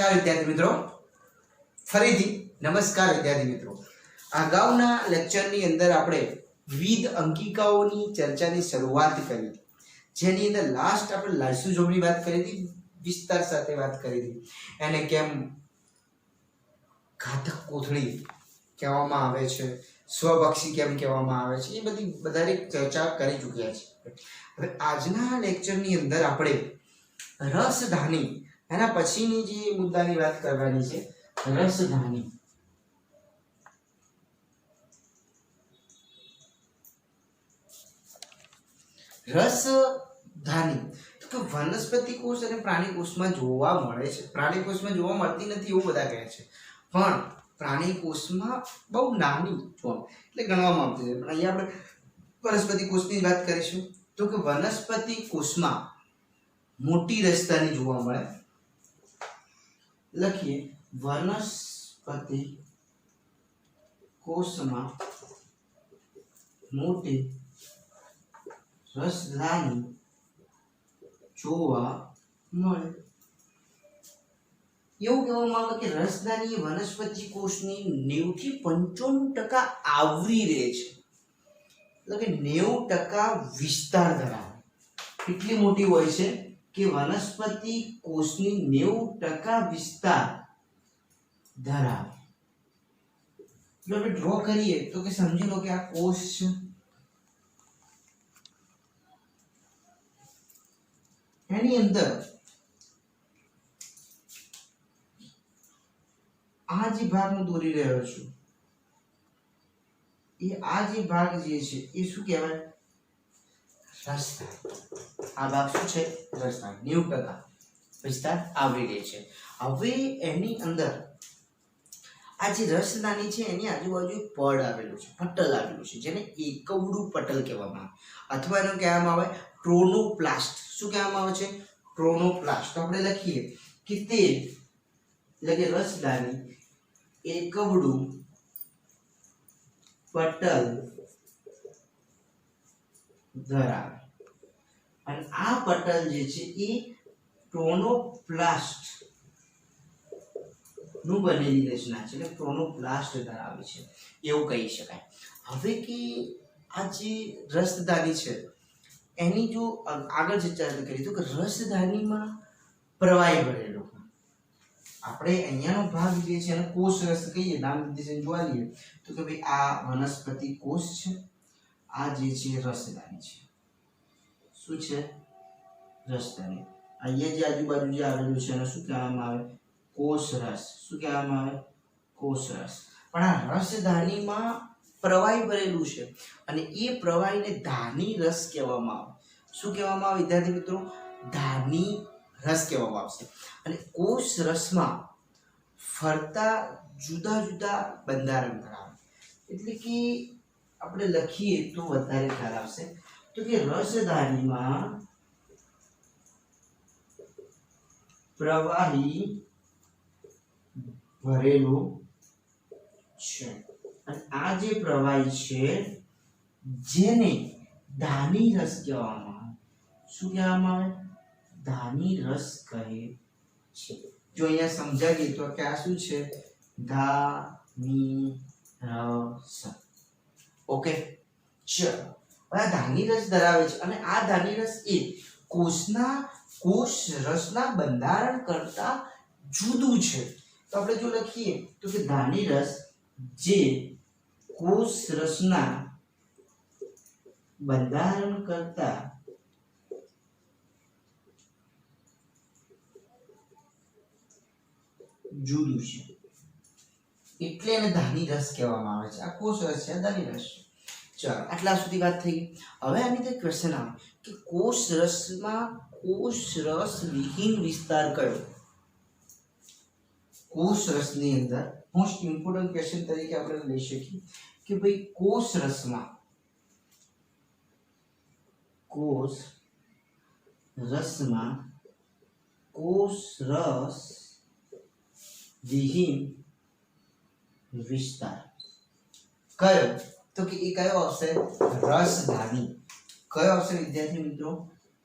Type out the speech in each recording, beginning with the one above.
નમસ્કાર વિદ્યાર્થી મિત્રો, ફરીથી નમસ્કાર વિદ્યાર્થી મિત્રો. અગાઉના લેક્ચરની અંદર આપણે વિવિધ અંકિકાઓની ચર્ચાની શરૂઆત કરી હતી, જેની અંદર લાસ્ટ આપણે લાઇસોઝોમની વાત કરી હતી, વિસ્તાર સાથે વાત કરી હતી. એને કેમ ઘાતક કોથળી કહેવામાં આવે છે, સ્વભક્ષી કેમ કહેવામાં આવે છે, એ બધી વધારે ચર્ચા કરી ચૂક્યા છે. હવે આજના લેક્ચરની અંદર આપણે રસધાની એના પછીની જે મુદ્દાની વાત કરવાની છે, રસધાની. રસધાની તો કે વનસ્પતિ કોષ અને પ્રાણી કોષમાં જોવા મળે છે. પ્રાણી કોષમાં જોવા મળતી નથી એવું બધા કહે છે, પણ પ્રાણી કોષમાં બહુ નાની જોવા એટલે ગણવામાં આવતી છે. પણ અહીંયા આપણે વનસ્પતિ કોષની વાત કરીશું તો કે વનસ્પતિ કોષમાં મોટી રસધાની જોવા મળે. લખીએ વનસ્પતિ કોષમાં મોટી રસધાની જોવા મળે. એવું કહેવામાં આવે કે રસધાની વનસ્પતિ કોષની 90 થી 95% આવરી રહે છે, એટલે કે 90% વિસ્તાર ધરાવે. કેટલી મોટી હોય છે કે વનસ્પતિ કોષની 90% વિસ્તાર ધરાવે. જો આપણે ડ્રો કરીએ તો કે સમજી લો કે આ કોષ છે, એની અંદર આ જે ભાગ હું દોરી રહ્યો છું, એ આ જે ભાગ જે છે એ શું કહેવાય? રસધાની. આ ભાગ શું છે? રસધાની. 90% વિસ્તાર આવરી લે છે. હવે એની અંદર આ જે રસધાની છે એની આજુબાજુ પડ આવેલું છે, પટલ આવેલું છે, જેને એકવડું પટલ કહેવામાં આવે, અથવા એનું કહેવામાં આવે ટ્રોનોપ્લાસ્ટ. શું કહેવામાં આવે છે? ટ્રોનોપ્લાસ્ટ. તો આપણે લખીએ કે તે એટલે કે રસધાની એકવડું પટલ ધરાવે. અને આ પટલ જે છે એ ટ્રોનોપ્લાસ્ટ નું બનેલી રચના છે, એટલે ટ્રોનોપ્લાસ્ટ ધરાવે છે એવું કહી શકાય. હવે કે આ જે રસધાની છે એની જો આગળ જે ચર્ચા કરી તો કે રસધાનીમાં પ્રવાહી ભરેલો. આપણે અહીંયાનો ભાગ જે છે એને કોષ રસ કહીએ, નામ નિર્દેશન જોવા લઈએ તો કે ભાઈ આ વનસ્પતિ કોષ છે, આ જે છે રસધાની છે. શું છે? રસધાની. અહીંયા જે આજુબાજુ જે આવેલું છે એને શું કહેવામાં આવે? કોષ રસ. શું કહેવામાં આવે? કોષ રસ. પણ આ રસધાનીમાં પ્રવાહી ભરેલું છે અને એ પ્રવાહીને ધાની રસ કહેવામાં આવે. શું કહેવામાં આવે વિદ્યાર્થી મિત્રો? ધાની રસ કહેવામાં આવશે. અને કોષ રસમાં ફરતા જુદા જુદા બંધારણ ધરાવે. એટલે કે આપણે લખીએ તો વધારે ખ્યાલ આવશે. તો કે રસધાનીમાં પ્રવાહી ભરેલું છે અને આ જે પ્રવાહી છે જેને ધાની રસ કહેવામાં આવે. શું કહેવામાં આવે? ધાની રસ કહે છે. જો અહીંયા સમજાવીએ તો કે આ શું છે? ધાની રસ. ઓકે, ચલો. આ ધાની રસ ધરાવે છે અને આ ધાની રસ એ કોષ રસના બંધારણ કરતા જુદું છે. તો આપણે જો લખીએ તો કે ધાની રસ જે કોષ રસના બંધારણ કરતા જુદું છે, એટલે એને ધાની રસ કહેવામાં આવે છે. આ કોષ રસ છે, ધાની રસ છે. ચાલો, આટલા સુધી વાત થઈ. હવે આની અંદર ક્વેશ્ચન આવે કે કોષ રસમાં કોષ રસ વિહીન વિસ્તાર કયો? કોષ રસની અંદર મોસ્ટ ઇમ્પોર્ટન્ટ ક્વેશ્ચન તરીકે આપણે લઈ શકીએ કે ભાઈ કોષ રસમાં કોષ રસ વિહીન વિસ્તાર કયો? તો કે એ કયો આવશે? રસધાની. કયો આવશે વિદ્યાર્થી મિત્રો?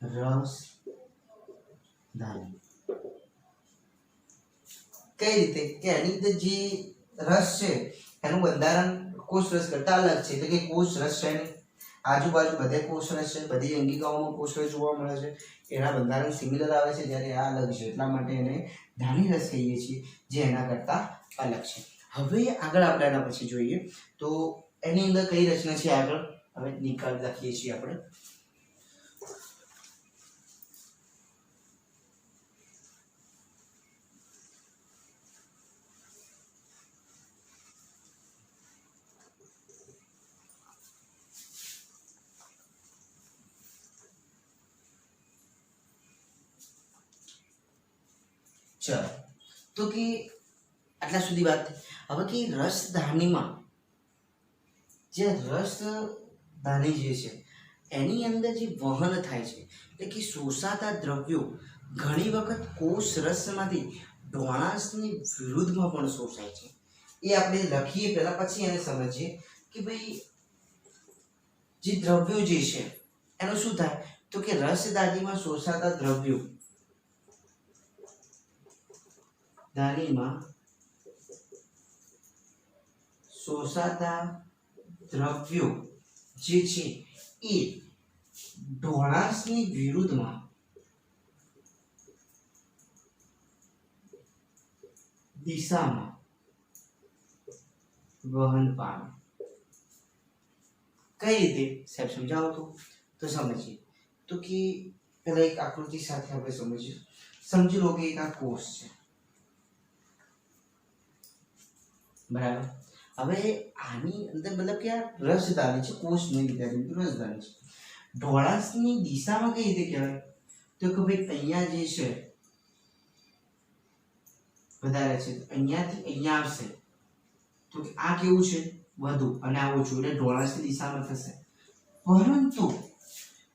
રસધાની. કઈ રીતે કે એની અંદર જે રસ છે એનું બંધારણ કોષ રસ કરતા અલગ છે, એટલે કે કોષ રસ છે નહીં, આજુબાજુ બધે કોષ રસ છે, બધી અંગિકાઓમાં કોષ રસ જોવા મળે છે, એના બંધારણ સિમિલર આવે છે, જ્યારે આ અલગ છે, એટલા માટે એને ધાની રસ કહીએ છીએ, જે એના કરતા અલગ છે. હવે આગળ આપણે એના પછી જોઈએ તો એની અંદર કઈ રચના છે આગળ હવે નિકાલ લખીએ છીએ આપણે. ચલો તો કે આટલા સુધી વાત થઈ. હવે કે રસધાનીમાં જે રસધાની જે છે એની અંદર જે વહન થાય છે એટલે કે શોષાતા દ્રવ્યો ઘણી વખત કોષ રસમાંથી ડોળાસની વિરુદ્ધમાં પણ શોષાય છે. એ આપણે લખીએ પહેલા પછી એને સમજીએ કે ભાઈ જે દ્રવ્યો જે છે એનું શું થાય તો કે રસધાનીમાં શોષાતા દ્રવ્યો ધાનીમાં શોષાતા દ્રવ્યો જે છે એ ઢોળાસની વિરુદ્ધમાં દિશામાં વહન પામે. કઈ રીતે સાહેબ સમજાવો તો સમજીએ તો કે પહેલા એક આકૃતિ સાથે આપણે સમજીએ. સમજી લો કે એક આ કોષ છે, બરાબર. હવે આની અંદર મતલબ કે આ રસધાની છે, કોષ નહીં વિદ્યાર્થી રસધાની છે. ઢોળાસની દિશામાં કઈ રીતે કહેવાય તો કે ભાઈ અહીંયા જે છે વધારે છે, અહીંયાથી અહીંયા આવશે તો કે આ કેવું છે વધુ અને આ ઓછું, એટલે ઢોળાસની દિશામાં થશે. પરંતુ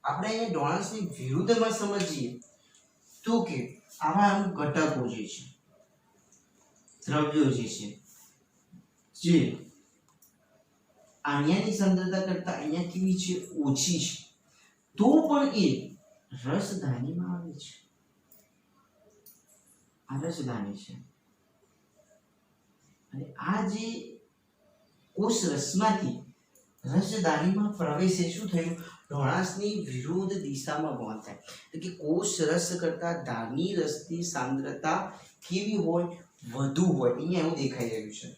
આપણે અહીંયા ઢોળાસની વિરુદ્ધમાં સમજીએ તો કે આવા અમુક ઘટકો જે છે દ્રવ્યો જે છે જે અહીંયાની સાંદ્રતા કરતા અહીંયા કેવી છે ઓછી છે, તો પણ એ રસધાનીમાં આવે છે. આ રસધાની છે અને આ જે કોષ રસમાંથી રસધાનીમાં પ્રવેશે શું થયું ઢોળાસની વિરુદ્ધ દિશામાં વહન થાય. એટલે કે કોષ રસ કરતા ધાની રસની સાંદ્રતા કેવી હોય વધુ હોય. અહીંયા એવું દેખાઈ રહ્યું છે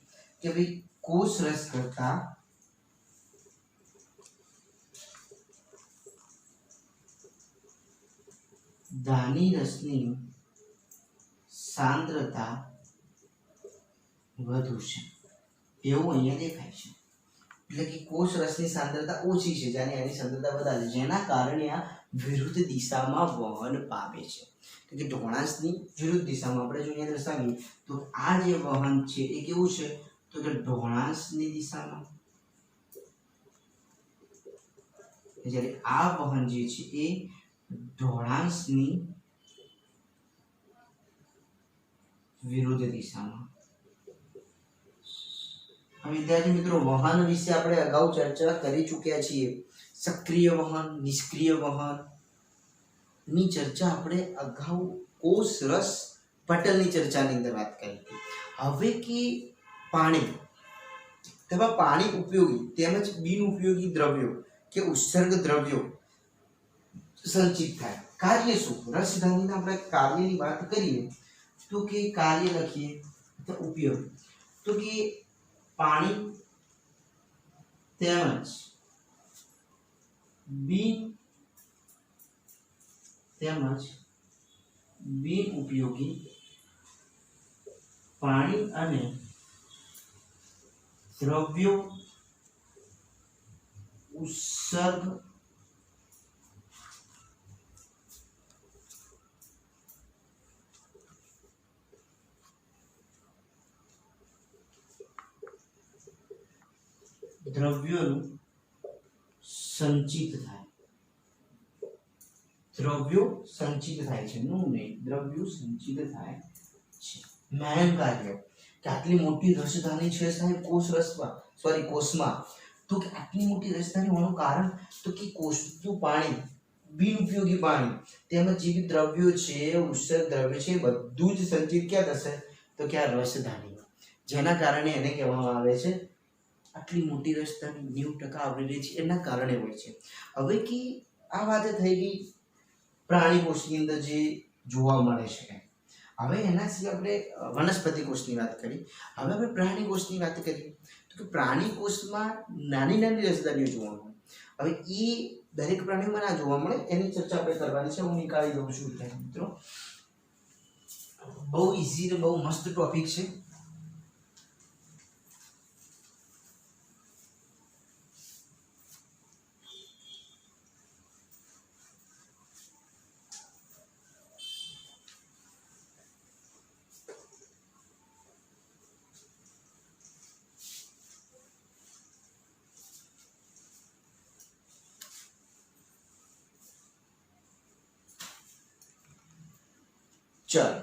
કે ભાઈ કોષ રસ કરતા ધાની રસની સાંદ્રતા વધુ છે એવું અહીંયા દેખાય છે. એટલે કે કોષ રસની સાંદ્રતા ઓછી છે જ્યારે એની સાંદ્રતા વધારે, જેના કારણે આ વિરુદ્ધ દિશામાં વહન પામે છે. એટલે કે ઢોળાસની વિરુદ્ધ દિશામાં આપણે જો અહીંયા દર્શાવીએ તો આ જે વહન છે એ કેવું છે તો કે ઢોળાસની દિશામાં, જ્યારે આ વહન જે છે એ ઢોળાસની વિરુદ્ધ દિશામાં. વિદ્યાર્થી મિત્રો વહન વિશે આપણે અગાઉ ચર્ચા કરી ચૂક્યા છીએ. સક્રિય વહન, નિષ્ક્રિય વહન ની ચર્ચા આપણે અગાઉ કોષ રસ પટલની ચર્ચાની અંદર વાત કરી હતી. હવે કે પાણી તેમાં પાણી ઉપયોગી તેમજ બિન ઉપયોગી દ્રવ્યો કે ઉત્સર્ગ દ્રવ્યો સંચિત થાય. કાર્ય શું? રસધાનીના આપણે કાર્યની વાત કરીએ તો કે કાર્ય લખીએ તો ઉપયોગ તો કે પાણી તેમજ બિન ઉપયોગી પાણી અને દ્રવ્યો ઉત્સર્ગ દ્રવ્યોનું સંચિત થાય. દ્રવ્યો સંચિત થાય છે, નું નહીં, દ્રવ્યો સંચિત થાય છે. મેન કાર્ય કે આટલી મોટી રસધાની છે સાહેબ કોષમાં તો કે આટલી મોટી રસધાની હોવાનું કારણ તો કે કોષનું પાણી, બિન ઉપયોગી પાણી તેમજ જે બી દ્રવ્યો છે ઉત્સર્ગ દ્રવ્ય છે બધું જ સંચિત ક્યાં થશે તો કે આ રસધાનીમાં, જેના કારણે એને કહેવામાં આવે છે આટલી મોટી રસધાની 90% આવરી લે છે એના કારણે હોય છે. હવે કે આ વાત થઈ ગઈ પ્રાણી કોષની અંદર જે જોવા મળે છે. હવે એના સિવાય આપણે વનસ્પતિ કોષની વાત કરી. હવે આપણે પ્રાણી કોષની વાત કરીએ તો કે પ્રાણી કોષમાં નાની નાની રસધાનીઓ જોવા મળે. હવે એ દરેક પ્રાણીઓમાં ના જોવા મળે, એની ચર્ચા આપણે કરવાની છે. હું નીકાળી દઉં છું વિદ્યાર્થી મિત્રો. બહુ ઈઝી ને બહુ મસ્ત ટોપિક છે. ચાલો,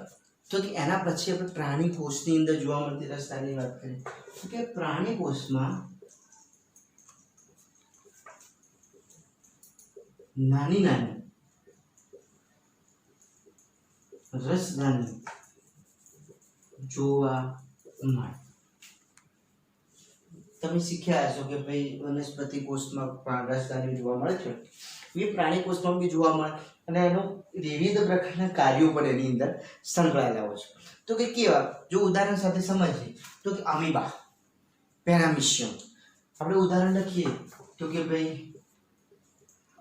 તો કે એના પછી આપણે પ્રાણી કોષની અંદર જોવા મળતી રસધાની વાત કરીએ તો કે પ્રાણી કોષમાં નાની નાની રસધાની જોવા મળે. તમે શીખ્યા હશો કે ભાઈ વનસ્પતિ કોષમાં રસધાની જોવા મળે છે, એ પ્રાણી કોષમાં બી જોવા મળે અને એનો વિવિધ પ્રકારના કાર્યો પણ એની અંદર સંકળાયેલા હોય છે. તો કે કેવા, જો ઉદાહરણ સાથે સમજીએ તો કે અમીબા, પેરામિશિયમ. આપણે ઉદાહરણ લખીએ તો કે ભાઈ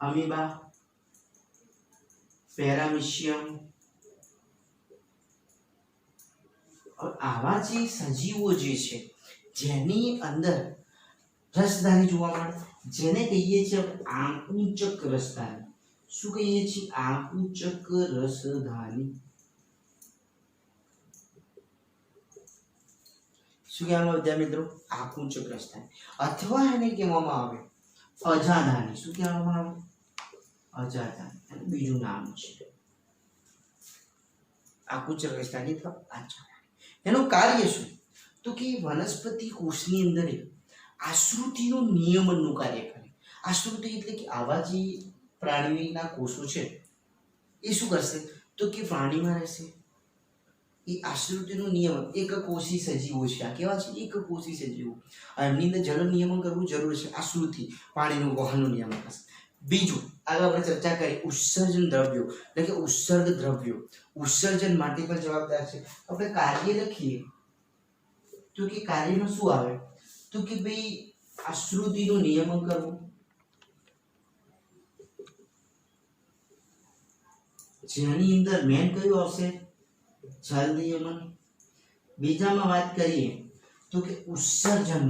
અમીબા, પેરામિશિયમ. આવા જે સજીવો જે છે જેની અંદર રસધાની જોવા મળે, જેને કહીએ છીએ આકુંચક રસધાની. શું કહીએ છીએ? આકુંચક રસધાની. શું કહેવામાં આવે મિત્રો? આકુંચક રસધાની. અથવા એને કહેવામાં આવે અજાધાની. શું કહેવામાં આવે? અજાધાની. એનું બીજું નામ છે આકુંચક રસધાની અથવા અજાધાની. એનું કાર્ય શું? તો કે વનસ્પતિ કોષની અંદર આશ્રુતિનું નિયમનનું કાર્ય કરે. આશ્રુતિ એટલે કે આવા જે પ્રાણીના કોષો છે એ શું કરશે તો કે પ્રાણીમાં રહેશે. એ આશ્રુતિનું નિયમન, એક કોષી સજીવો છે. આ કેવા છે? એક કોષી સજીવો. એમની અંદર જળ નિયમન કરવું જરૂર છે. આશ્રુતિ પાણીનું વહનનું નિયમન કરશે. બીજું આગળ આપણે ચર્ચા કરી ઉત્સર્જન દ્રવ્યો, એટલે કે ઉત્સર્ગ દ્રવ્યો ઉત્સર્જન માટે પણ જવાબદાર છે. આપણે કાર્ય લખીએ તો કે કાર્યમાં શું આવે તો કે ભાઈ આશ્રુતિનું નિયમન કરવું, જેની અંદર મેન કયું આવશે? જલ નિયમન. બીજામાં વાત કરીએ તો કે ઉત્સર્જન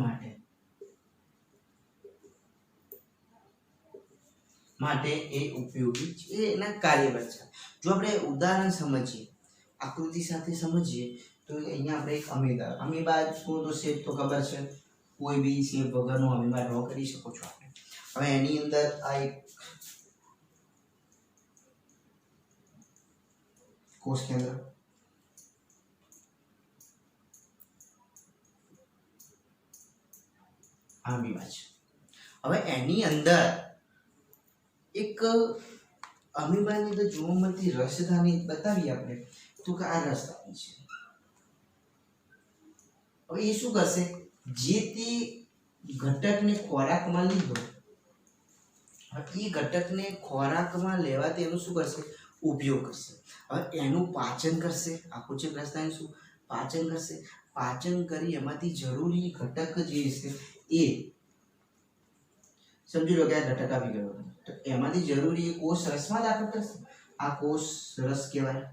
માટે એ ઉપયોગી છે, એના કાર્ય છે. જો આપણે ઉદાહરણ સમજીએ, આકૃતિ સાથે સમજીએ તો અહીંયા આપણે એક અમીબા તો શેપ તો ખબર છે, કોઈ બી શેપ વગરનો અમીબા ડ્રો કરી શકો છો આપણે. હવે એની અંદર આ એક કોષ કેન્દ્ર, અમીબા છે. હવે એની અંદર એક અમીબાની અંદર જોવા મળતી રસધાની બતાવીએ આપણે તો કે આ રસધાની છે. હવે એ શું કરશે? જે તે ઘટકને ખોરાકમાં લીધો, એ ઘટકને ખોરાકમાં લેવા તેનું શું કરશે? ઉપયોગ કરશે. હવે એનું પાચન કરશે. આકુંચક રસધાની શું પાચન કરશે? પાચન કરી એમાંથી જરૂરી ઘટક જે છે એ સમજી લો કે આ ઘટક આવી ગયો તો એમાંથી જરૂરી કોષ રસમાં દાખલ કરશે. આ કોષ રસ કહેવાય.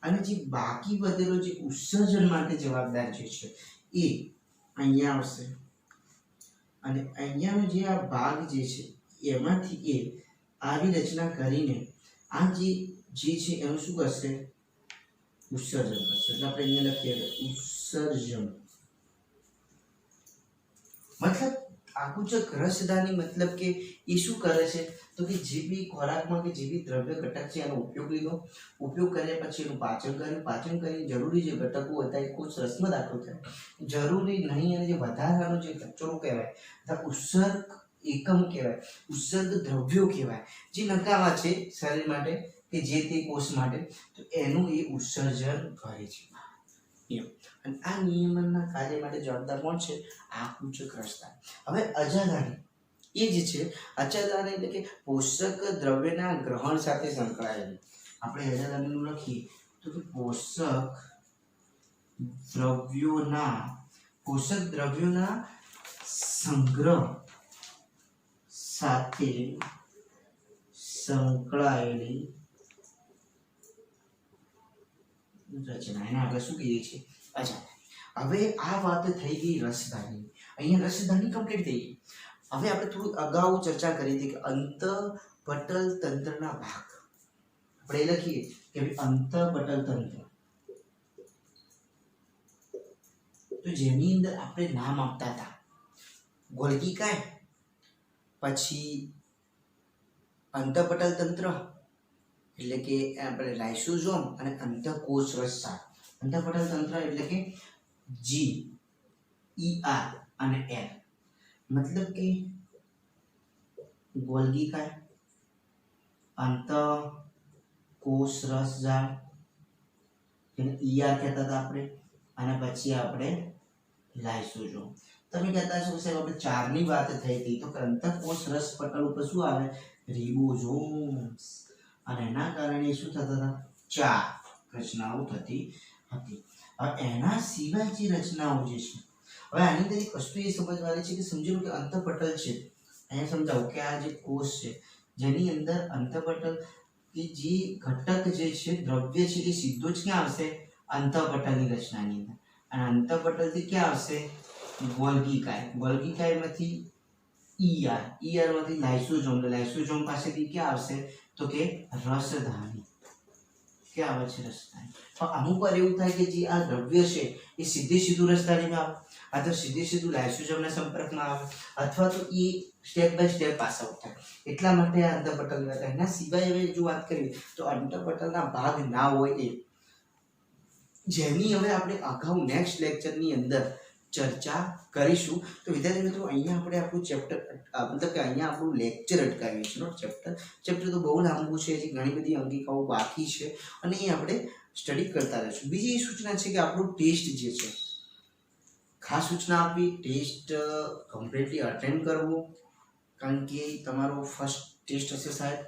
અને જે બાકી વધેલો જે ઉત્સર્જન માટે જવાબદાર જે છે એ અહીંયા આવશે અને અહીંયાનો જે આ ભાગ જે છે એમાંથી એ આવી રચના કરીને આ જે છે એનું શું કરશે? ઉત્સર્જન કરશે. એટલે આપણે અહીંયા લખીએ ઉત્સર્જન. મતલબ આકુંચક રસધાની મતલબ કે એ શું કરે છે તો કે જે બી ખોરાકમાં કે જે બી દ્રવ્ય ઘટક છે એનો ઉપયોગ લીધો, ઉપયોગ કર્યા પછી એનું પાચન કર્યું, પાચન કરીને જરૂરી જે ઘટકો હતા એ કોષ રસમાં દાખલ થયા. જરૂરી નહીં અને જે વધારાનો જે કચરો કહેવાય અથવા ઉત્સર્ગ એકમ કહેવાય, ઉત્સર્ગ દ્રવ્યો કહેવાય, જે નકામા છે શરીર માટે કે જે તે કોષ માટે, તો એનું એ ઉત્સર્જન કરે છે. નિયમ. અને આ નિયમનના કાર્ય માટે જવાબદાર કોણ છે? આ કુચક રસધાની. હવે અજાધાની એ જ છે. અજાધાની એટલે કે પોષક દ્રવ્યના ગ્રહણ સાથે સંકળાયેલી. આપણે અજાધાનીનું લખીએ તો કે પોષક દ્રવ્યોના સંગ્રહ સાથે સંકળાયેલી રચના. એને આપણે શું કહીએ છીએ? અજાધાની. હવે આ વાત થઈ ગઈ રસધાની. અહીંયા રસધાની કમ્પ્લીટ થઈ ગઈ. હવે આપણે થોડું અગાઉ ચર્ચા કરી હતી કે અંતઃપટલ તંત્રના ભાગ. આપણે લખીએ કે અંતઃપટલ તંત્ર, તો જેની અંદર આપણે નામ આપતા હતા ગોલ્ગી કાય, પછી અંતઃપટલ તંત્ર એટલે કે આપણે લાઇસોઝોમ અને અંતઃકોષ રસસાર. અંતઃપટલ તંત્ર એટલે કે જી ER અને L, મતલબ કે ગોલ્ગી કાય, અંતઃકોષ રસજાળ જેને ER કહેતા હતા આપણે, અને પછી આપણે લાઇસોઝોમ. તમે કહેતા છો સાહેબ આપણે ચારની વાત થઈ હતી તો અંતઃકોષ રસ પટલ ઉપર શું આવે? રિબોઝોમ્સ. અને એના કારણે શું થતા હતા? 4 રચનાઓ થતી હતી. હવે એના સિવાય જે રચનાઓ જે છે, હવે આની અંદર એક વસ્તુ એ સમજવાની છે કે સમજી લો કે અંતઃપટલ છે. અહીંયા સમજાવો કે આ જે કોષ છે જેની અંદર અંતઃપટલ કે જે ઘટક જે છે દ્રવ્ય છે એ સીધો જ ક્યાં આવશે? અંતઃપટલની રચનાની અંદર. અને અંતઃપટલથી ક્યાં આવશે? ગોલ્ગી કાય. ગોલ્ગી કાયમાંથી ER માંથી લાઇસોઝોમ. લાઇસોઝોમ પાસેથી ક્યાં આવશે? તો કે રસધાની. ક્યાં આવે છે? રસધાની. પણ અમુક વાર એવું થાય કે જે આ દ્રવ્ય છે એ સીધું રસધાનીમાં આવે, અથવા સીધું લાઇસોઝોમના સંપર્કમાં આવે, અથવા તો એ step by step pass out થાય. એટલા માટે આ અંતઃપટલ હતા. એના સિવાય હવે જો વાત કરીએ તો અંતઃપટલના ભાગ ના હોય એ, જેની હવે આપણે અગાઉ નેક્સ્ટ લેક્ચરની અંદર ચર્ચા કરીશું. તો વિદ્યાર્થી મિત્રો અહીંયા આપણે આપણું ચેપ્ટર મતલબ કે અહીંયા આપણું લેક્ચર અટકાવીએ છીએ. નોટ ચેપ્ટર તો બહુ લાંબુ છે, જે ઘણી બધી અંકિકાઓ બાકી છે અને એ આપણે સ્ટડી કરતા રહીશું. બીજી સૂચના છે કે આપણું ટેસ્ટ જે છે, ખાસ સૂચના આપી, ટેસ્ટ કમ્પ્લીટલી અટેન્ડ કરવો. કારણ કે તમારો ફર્સ્ટ ટેસ્ટ હશે શાયદ,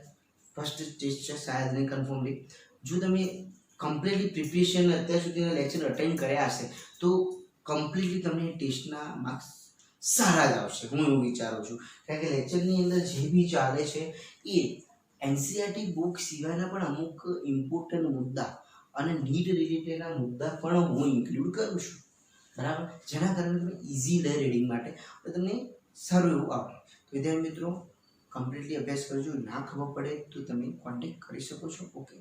ફર્સ્ટ ટેસ્ટ છે શાયદ નહીં, કન્ફર્મલી. જો તમે કમ્પ્લીટલી પ્રિપરેશન અત્યાર સુધીના લેક્ચર અટેન્ડ કર્યા હશે તો કમ્પ્લીટલી તમને ટેસ્ટના માર્ક્સ સારા જ આવશે, હું એવું વિચારું છું. કારણ કે લેક્ચરની અંદર જે બી ચાલે છે એ NCERT બુક સિવાયના પણ અમુક ઇમ્પોર્ટન્ટ મુદ્દા અને નીટ રિલેટેડના મુદ્દા પણ હું ઇન્ક્લુડ કરું છું, બરાબર? જેના કારણે તમે ઇઝી લે રીડિંગ માટે તમને સારું એવું આવડે. તો વિદ્યાર્થી મિત્રો કમ્પ્લીટલી અભ્યાસ કરજો. ના ખબર પડે તો તમે કોન્ટેક્ટ કરી શકો છો. ઓકે.